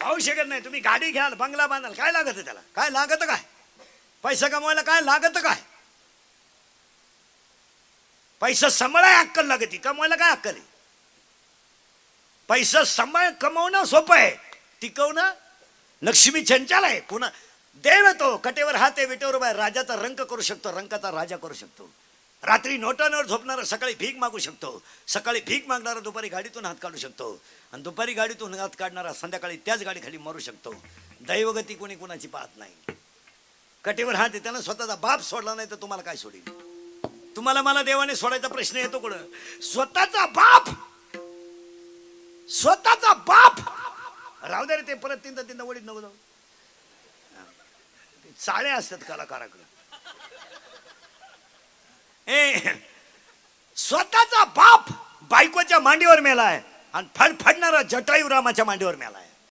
पाहू शकत नाही. तुम्ही गाडी घ्याल, बंगला बांधाल, काय लागत त्याला? काय लागत काय? पैसा कमवायला काय लागत काय? पैसा सांभाळाय अक्कल लागते, कमवायला काय अक्कल आहे? पैसा सांभाळ कमवणं सोपं आहे, टिकवणं लक्ष्मी चंचल आहे. पुन्हा देव तो कटेवर हात आहे, विटेवर बाय. राजाचा रंक करू शकतो, रंकाचा राजा करू शकतो. रात्री नोटांवर झोपणारा सकाळी भीक मागू शकतो, सकाळी भीक मागणारा दुपारी गाडीतून हात काढू शकतो, आणि दुपारी गाडीतून हात काढणारा संध्याकाळी त्याच गाडीखाली मरू शकतो. दैवगती कोणी कोणाची पाहत नाही. कटेवर हात आहे, त्यानं स्वतःचा बाप सोडला नाही तर तुम्हाला काय सोडील? तुम्हाला मला देवाने सोडायचा प्रश्न येतो कुठं? स्वतःचा बाप, स्वतःचा बाप राहू दे रे. ते परत तीनदा वडीत नको जाऊ. चाळे असतात कलाकाराकडे. स्वतःचा बाप बायकोच्या मांडीवर मेलाय आणि फडफडणारा जटायू रामाच्या मांडीवर मेलाय.